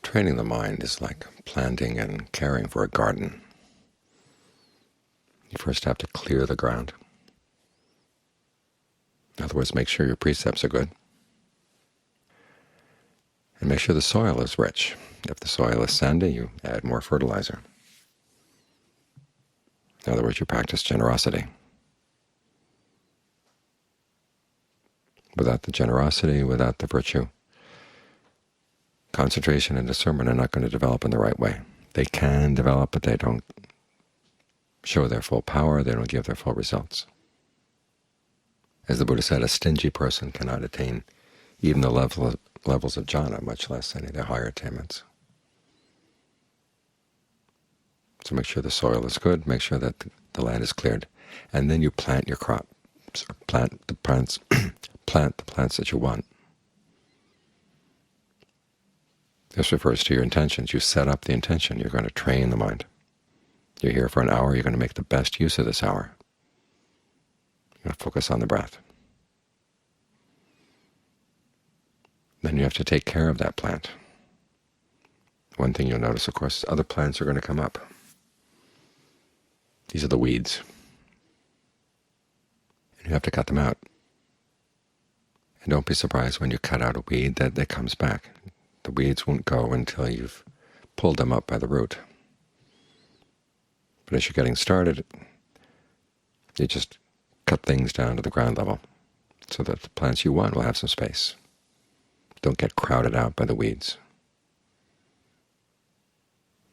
Training the mind is like planting and caring for a garden. You first have to clear the ground. In other words, make sure your precepts are good, and make sure the soil is rich. If the soil is sandy, you add more fertilizer. In other words, you practice generosity. Without the generosity, without the virtue, concentration and discernment are not going to develop in the right way. They can develop, but they don't show their full power. They don't give their full results. As the Buddha said, a stingy person cannot attain even the levels of jhana, much less any of their higher attainments. So make sure the soil is good, make sure that the land is cleared, and then you plant your crops, plant the plants, plant the plants that you want. This refers to your intentions. You set up the intention. You're going to train the mind. You're here for an hour. You're going to make the best use of this hour. You're going to focus on the breath. Then you have to take care of that plant. One thing you'll notice, of course, is other plants are going to come up. These are the weeds. And you have to cut them out. And don't be surprised when you cut out a weed that it comes back. The weeds won't go until you've pulled them up by the root. But as you're getting started, you just cut things down to the ground level so that the plants you want will have some space. Don't get crowded out by the weeds.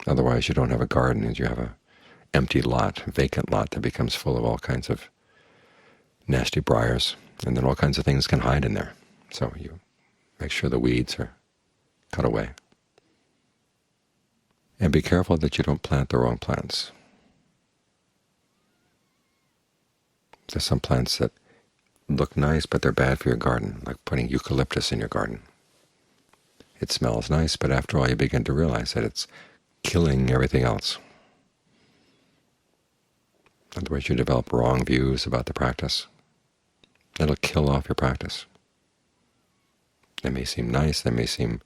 Otherwise you don't have a garden, and you have an empty lot, vacant lot that becomes full of all kinds of nasty briars, and then all kinds of things can hide in there. So you make sure the weeds are cut away. And be careful that you don't plant the wrong plants. There's some plants that look nice, but they're bad for your garden, like putting eucalyptus in your garden. It smells nice, but after all you begin to realize that it's killing everything else. In other words, you develop wrong views about the practice. It'll kill off your practice. They may seem nice, they may seem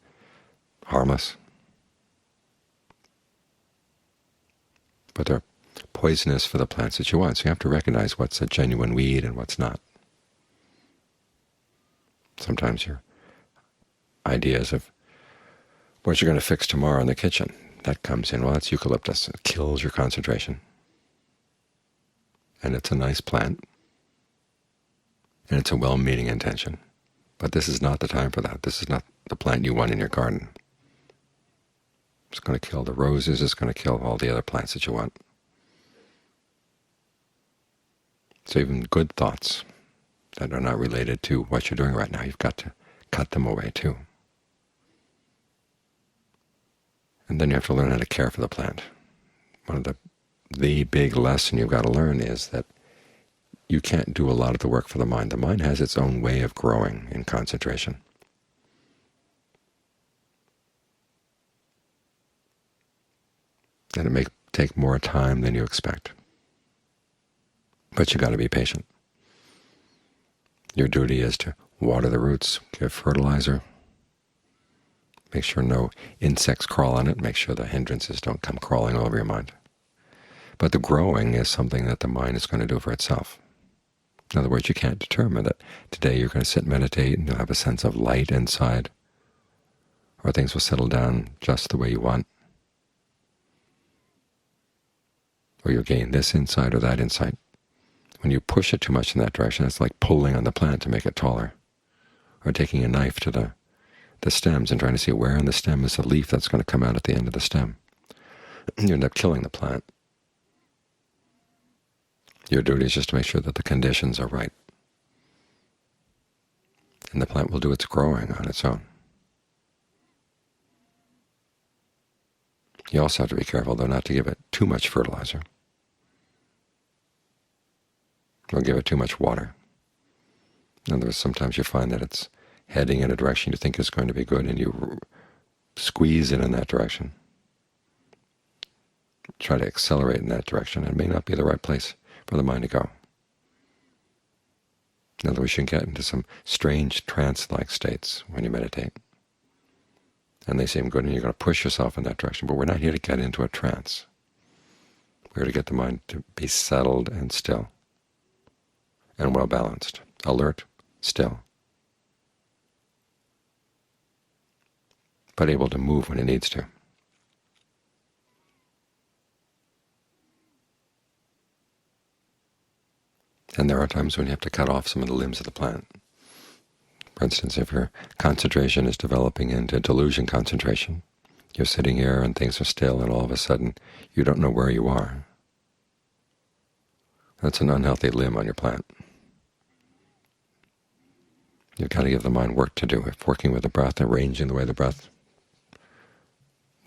harmless, but they're poisonous for the plants that you want. So you have to recognize what's a genuine weed and what's not. Sometimes your ideas of what you're going to fix tomorrow in the kitchen, that comes in. Well, it's eucalyptus. It kills your concentration. And it's a nice plant, and it's a well-meaning intention. But this is not the time for that. This is not the plant you want in your garden. It's going to kill the roses. It's going to kill all the other plants that you want. So even good thoughts that are not related to what you're doing right now, you've got to cut them away too. And then you have to learn how to care for the plant. One of the big lesson you've got to learn is that you can't do a lot of the work for the mind. The mind has its own way of growing in concentration. And it may take more time than you expect. But you've got to be patient. Your duty is to water the roots, give fertilizer, make sure no insects crawl on it, make sure the hindrances don't come crawling all over your mind. But the growing is something that the mind is going to do for itself. In other words, you can't determine that today you're going to sit and meditate and you'll have a sense of light inside, or things will settle down just the way you want, or you'll gain this insight or that insight. When you push it too much in that direction, it's like pulling on the plant to make it taller, or taking a knife to the stems and trying to see where in the stem is the leaf that's going to come out at the end of the stem. You end up killing the plant. Your duty is just to make sure that the conditions are right, and the plant will do its growing on its own. You also have to be careful, though, not to give it too much fertilizer, or give it too much water. In other words, sometimes you find that it's heading in a direction you think is going to be good, and you squeeze it in that direction. Try to accelerate in that direction. It may not be the right place for the mind to go. In other words, you can get into some strange trance-like states when you meditate. and they seem good, and you're going to push yourself in that direction. But we're not here to get into a trance. We're here to get the mind to be settled and still and well-balanced, alert, still, but able to move when it needs to. And there are times when you have to cut off some of the limbs of the plant. For instance, if your concentration is developing into delusion concentration, you're sitting here and things are still, and all of a sudden you don't know where you are. That's an unhealthy limb on your plant. You've got to give the mind work to do. If working with the breath, arranging the way the breath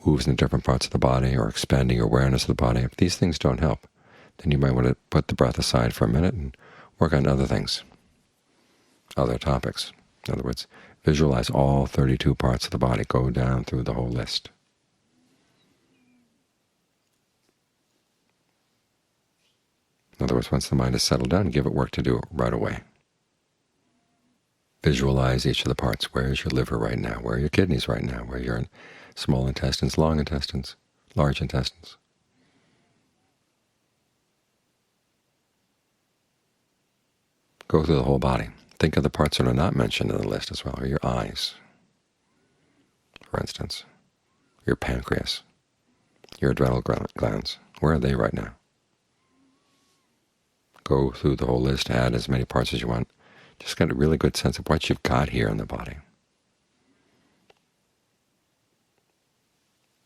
moves in different parts of the body, or expanding your awareness of the body, if these things don't help, then you might want to put the breath aside for a minute and work on other things, other topics. In other words, visualize all 32 parts of the body. Go down through the whole list. In other words, once the mind is settled down, give it work to do right away. Visualize each of the parts. Where is your liver right now? Where are your kidneys right now? Where are your small intestines, long intestines, large intestines? Go through the whole body. Think of the parts that are not mentioned in the list as well, or your eyes, for instance, your pancreas, your adrenal glands. Where are they right now? Go through the whole list, add as many parts as you want. Just get a really good sense of what you've got here in the body.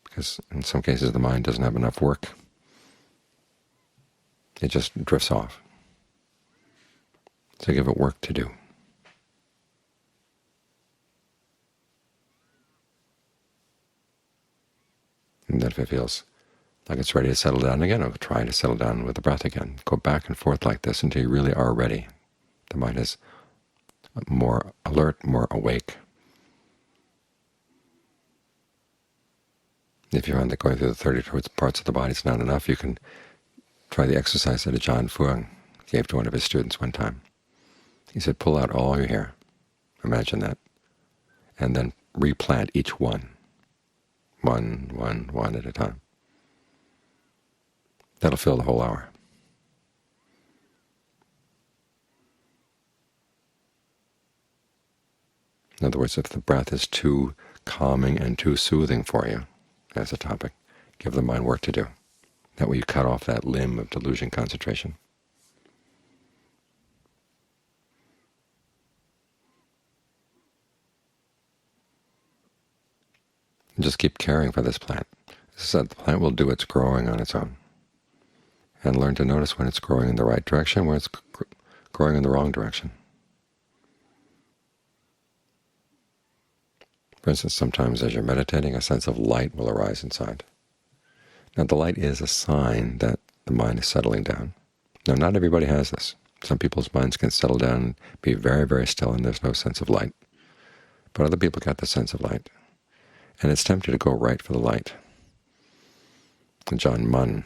Because in some cases the mind doesn't have enough work. It just drifts off. So give it work to do. And then if it feels like it's ready to settle down again, or try to settle down with the breath again. Go back and forth like this until you really are ready. The mind is more alert, more awake. If you find that going through the 32 parts of the body is not enough, you can try the exercise that Ajahn Fuang gave to one of his students one time. He said, pull out all your hair, imagine that, and then replant each one at a time. That'll fill the whole hour. In other words, if the breath is too calming and too soothing for you as a topic, give the mind work to do. That way you cut off that limb of delusion concentration. And just keep caring for this plant. As I said, the plant will do its growing on its own. And learn to notice when it's growing in the right direction, when it's growing in the wrong direction. For instance, sometimes as you're meditating, a sense of light will arise inside. Now, the light is a sign that the mind is settling down. Now, not everybody has this. Some people's minds can settle down and be very, very still, and there's no sense of light. But other people got the sense of light. And it's tempting to go right for the light. John Munn,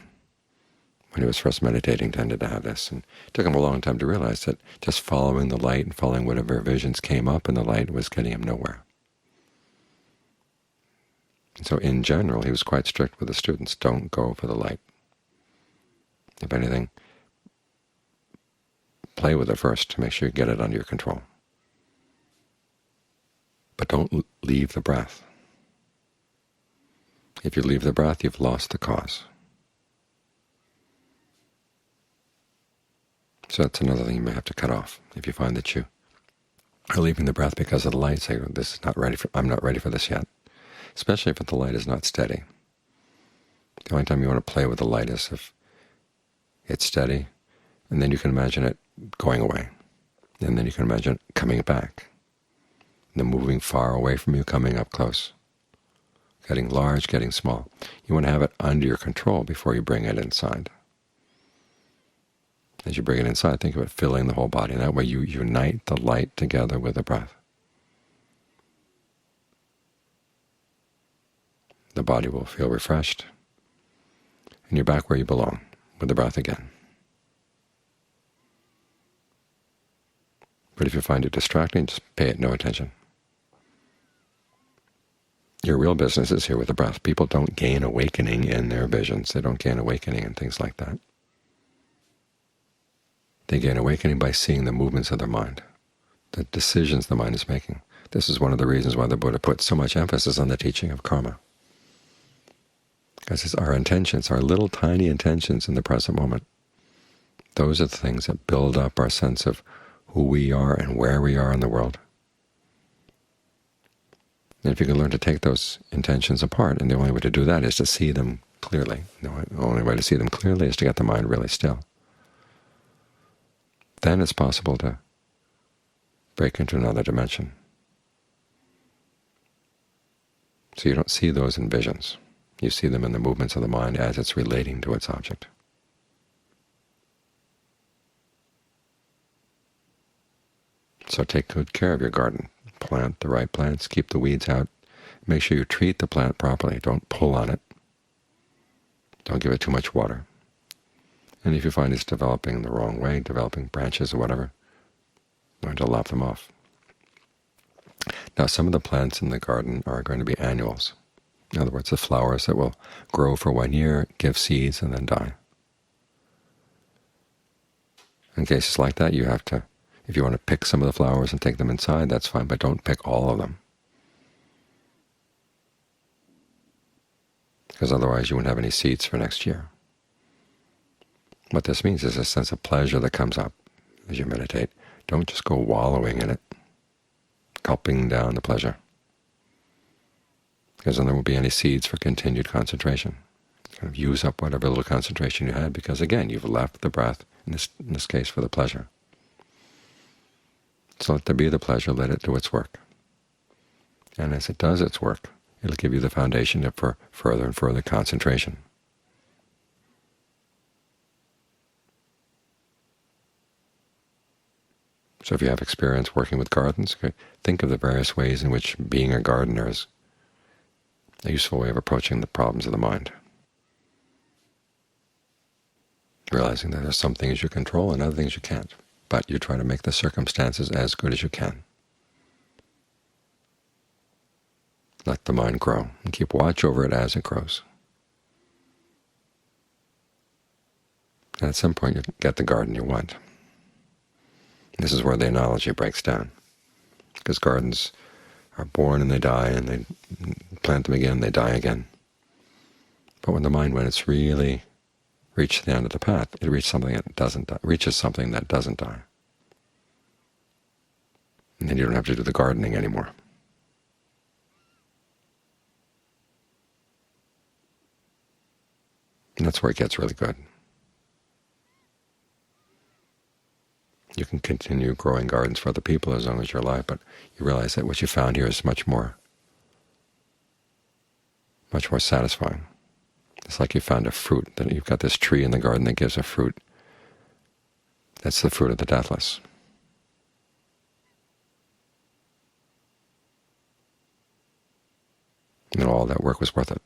when he was first meditating, tended to have this. And it took him a long time to realize that just following the light and following whatever visions came up in the light was getting him nowhere. And so in general, he was quite strict with the students. Don't go for the light. If anything, play with it first to make sure you get it under your control. But don't leave the breath. If you leave the breath, you've lost the cause. So that's another thing you may have to cut off. If you find that you are leaving the breath because of the light, say, "This is not ready for. I'm not ready for this yet." Especially if the light is not steady. The only time you want to play with the light is if it's steady, and then you can imagine it going away, and then you can imagine it coming back, and then moving far away from you, coming up close, getting large, getting small. You want to have it under your control before you bring it inside. As you bring it inside, think of it filling the whole body, and that way you unite the light together with the breath. The body will feel refreshed, and you're back where you belong, with the breath again. But if you find it distracting, just pay it no attention. Your real business is here with the breath. People don't gain awakening in their visions. They don't gain awakening in things like that. They gain awakening by seeing the movements of their mind, the decisions the mind is making. This is one of the reasons why the Buddha put so much emphasis on the teaching of karma. Because it's our intentions, our little tiny intentions in the present moment. Those are the things that build up our sense of who we are and where we are in the world. And if you can learn to take those intentions apart, and the only way to do that is to see them clearly. The only way to see them clearly is to get the mind really still. Then it's possible to break into another dimension. So you don't see those in visions. You see them in the movements of the mind as it's relating to its object. So take good care of your garden. Plant the right plants, keep the weeds out. Make sure you treat the plant properly. Don't pull on it. Don't give it too much water. And if you find it's developing the wrong way, developing branches or whatever, learn to lop them off. Now, some of the plants in the garden are going to be annuals. In other words, the flowers that will grow for 1 year, give seeds, and then die. In cases like that, you have to, if you want to pick some of the flowers and take them inside, that's fine, but don't pick all of them. Because otherwise you wouldn't have any seeds for next year. What this means is a sense of pleasure that comes up as you meditate. Don't just go wallowing in it, gulping down the pleasure, because then there won't be any seeds for continued concentration. Kind of use up whatever little concentration you had, because again, you've left the breath, in this case, for the pleasure. So let there be the pleasure, let it do its work. And as it does its work, it'll give you the foundation for further and further concentration. So if you have experience working with gardens, think of the various ways in which being a gardener is a useful way of approaching the problems of the mind. Realizing that there's some things you control and other things you can't, but you try to make the circumstances as good as you can. Let the mind grow, and keep watch over it as it grows. And at some point you get the garden you want. This is where the analogy breaks down, because gardens are born and they die, and they plant them again, they die again. But when it's really reached the end of the path, it reaches something that doesn't die. And then you don't have to do the gardening anymore. And that's where it gets really good. You can continue growing gardens for other people as long as you're alive, but you realize that what you found here is much more satisfying. It's like you found a fruit, that you've got this tree in the garden that gives a fruit. That's the fruit of the deathless. And all that work was worth it.